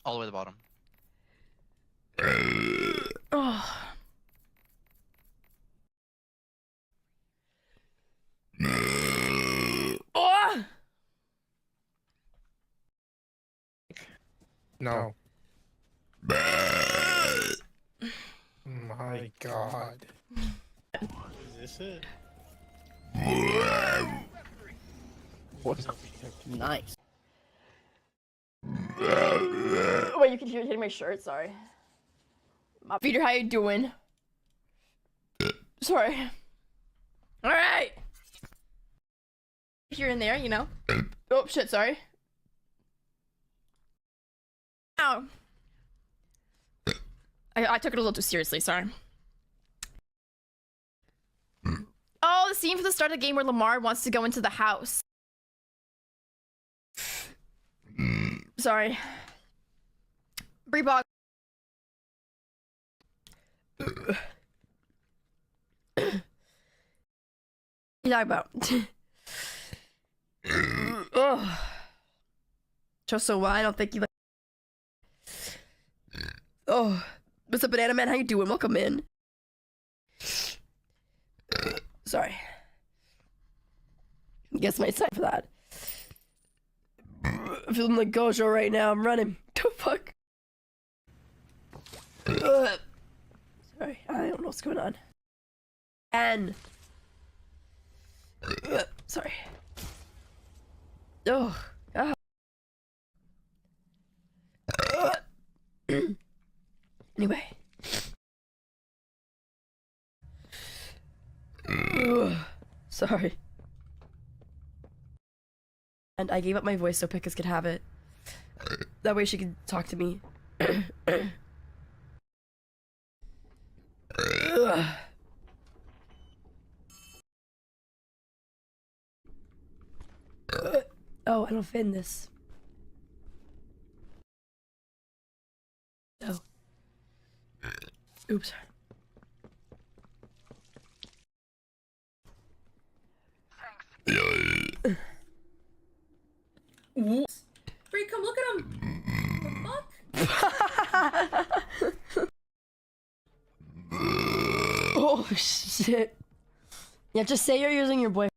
All the way to the bottom. Oh. Oh! No. My God. Is this it? What? Nice. Wait, you can hear it hitting my shirt. Sorry. Peter, how you doing? Sorry. All right. Here and there, you know. Oh shit! Sorry. Ow. I took it a little too seriously. Sorry. Oh, the scene from the start of the game where Lamar wants to go into the house. Sorry. Breebog. You talking about? Oh. Just so why I don't think you like. Oh, what's up, Banana Man? How you doing? Welcome in. Sorry. Guess my time for that. I'm feeling like Gojo right now. I'm running. The fuck? Sorry, I don't know what's going on. And sorry. Oh, God. Anyway. Sorry. And I gave up my voice so Pickus could have it. That way she could talk to me. Oh, I don't fit in this. Oh. Oops. Free, come look at him. The fuck? Oh shit. Yeah, just say you're using your boyfriend.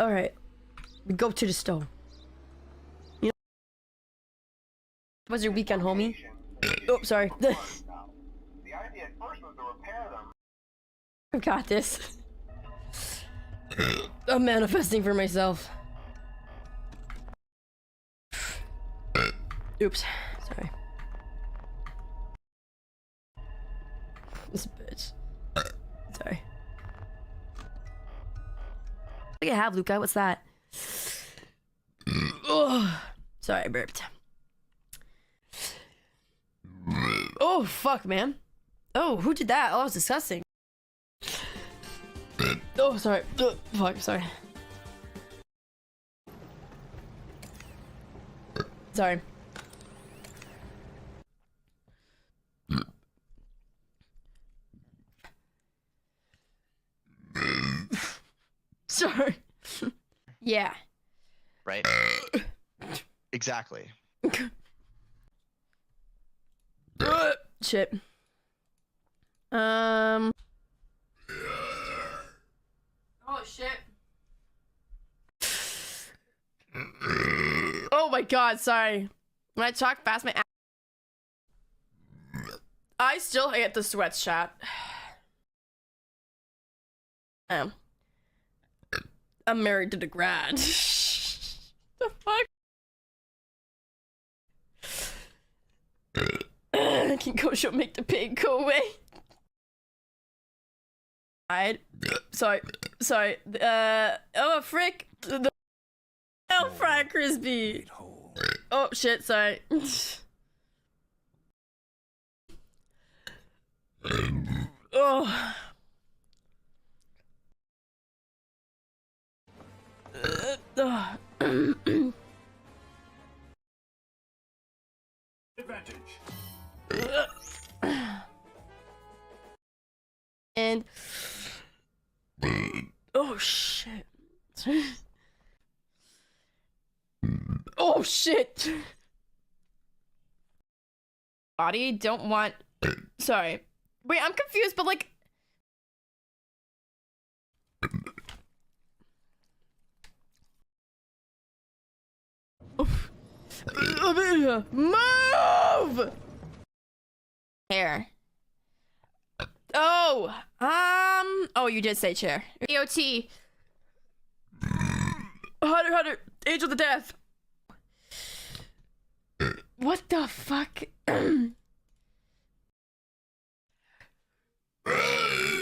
Alright. We go to the stove. You know, was your weekend, homie? Oh, sorry. The idea at first was to repair them. I've got this. I'm manifesting for myself. Oops. Sorry. This bitch. Sorry. What do you have, Luca? What's that? Oh, sorry, I burped. Oh, fuck, man. Oh, who did that? Oh, that was disgusting. Oh, sorry. Fuck, sorry. Sorry. Sorry. Yeah. Right? Exactly. Shit. Oh shit. Oh my god, sorry. When I talk fast, my I still hate the sweats, chat. I'm married to the grad. The fuck? Can Gojo make the pig go away? Sorry. Oh, frick. Oh, fried crispy. Oh, shit, sorry. Oh. Advantage. And oh shit. Oh Oh shit. Body don't want. Sorry. Wait, I'm confused, but like. Move! Hair. Oh, oh, you did say chair. AOT. Hunter, Age of the Death. What the fuck?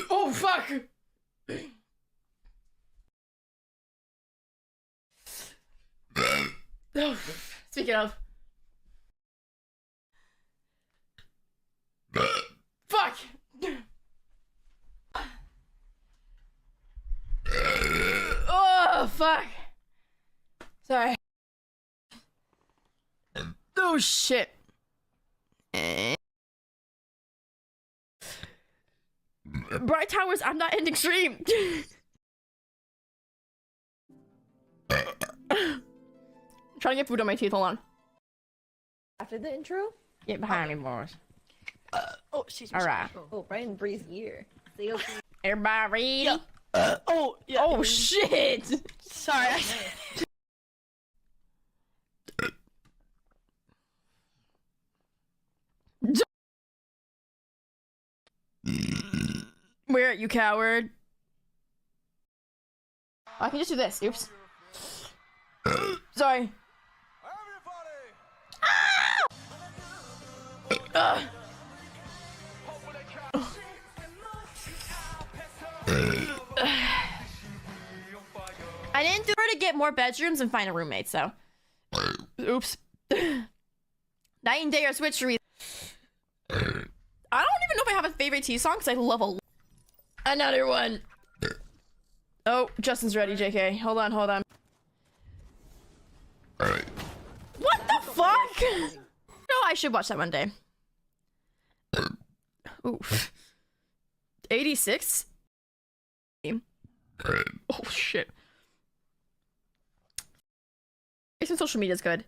Oh, fuck! Oh, speaking of. Fuck! Oh, fuck. Sorry. Oh, shit. Bright Towers, I'm not ending stream. I'm trying to get food on my teeth, hold on. After the intro? Get behind me, boys. Oh, excuse me. Alright. Oh, Brian Bree's ear. Everybody ready? Yeah. Oh, yeah. Oh, shit! Sorry. Where you coward? I can just do this. Oops. Sorry. I didn't do her to get more bedrooms and find a roommate, so. Oops. Night and day are switchery. I don't even know if I have a favorite T song because I love a. Another one. Oh, Justin's ready, JK. Hold on. What the fuck? No, I should watch that one day. Ooh. 86? Oh, shit. Some social media is good.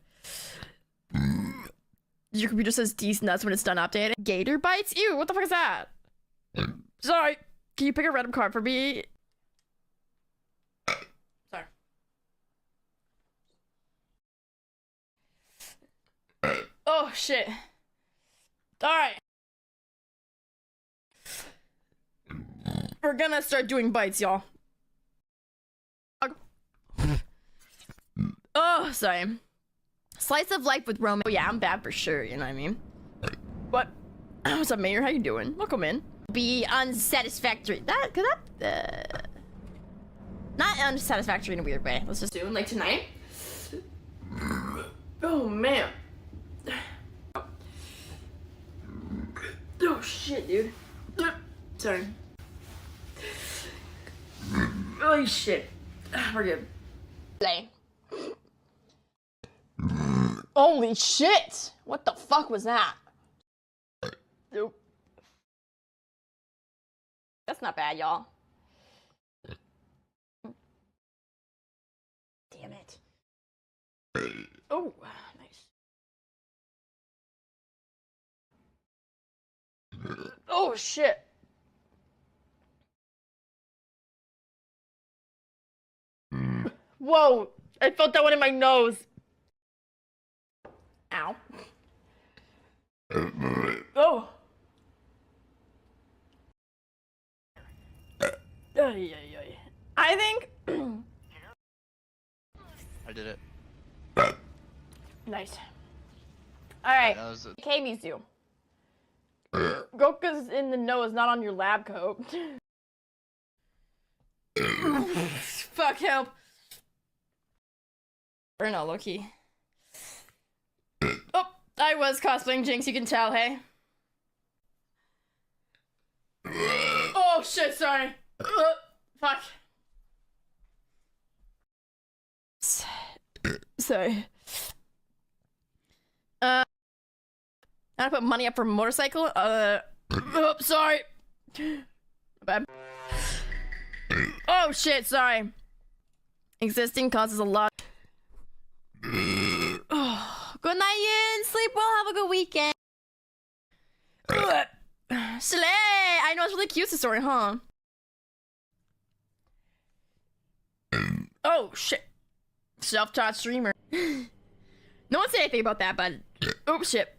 Your computer says decent, that's when it's done updating. Gator bites? Ew, what the fuck is that? Sorry. Can you pick a random card for me? Sorry. Oh, shit. Alright. We're gonna start doing bites, y'all. Oh, sorry. Slice of life with Roman. Oh, yeah, I'm bad for sure, you know what I mean? What? What's up, Mayor? How you doing? Welcome in. Be unsatisfactory. Not unsatisfactory in a weird way. Let's just do it like tonight. Oh, man. Oh, shit, dude. Sorry. Holy shit. We're good. Play. Holy shit! What the fuck was that? Nope. That's not bad, y'all. Damn it. Oh, nice. Oh, shit. Whoa, I felt that one in my nose. Ow. Oh. I think. I did it. Nice. Alright. That was K-Mizu. Goka's in the nose, not on your lab coat. Fuck, help. Or no, low-key. Oh, I was cosplaying Jinx, you can tell, hey? Oh, shit, sorry. Fuck. Sorry. I put money up for a motorcycle. Oh, sorry. Bad. Oh, shit, sorry. Existing causes a lot. weekend. Ugh. Slay! I know, it's really cute, this story, huh? Oh, shit. Self-taught streamer. No one say anything about that, but... Oops, shit.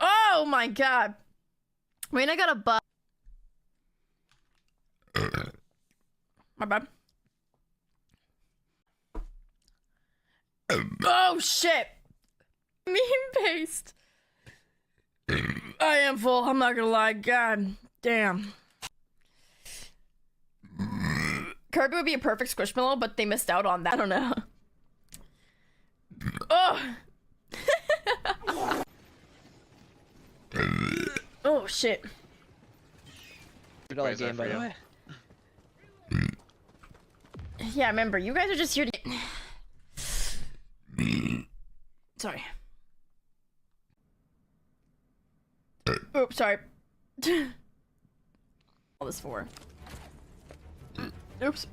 Oh my god. Wait, I got a bug. My bad. Oh shit. Meme paste. I am full, I'm not gonna lie. God damn. Kirby would be a perfect squishmallow, but they missed out on that. I don't know. Oh. Oh shit. $100 game, by the way. Yeah, remember, you guys are just here to get... Sorry. Oops, sorry. All this for. Oops.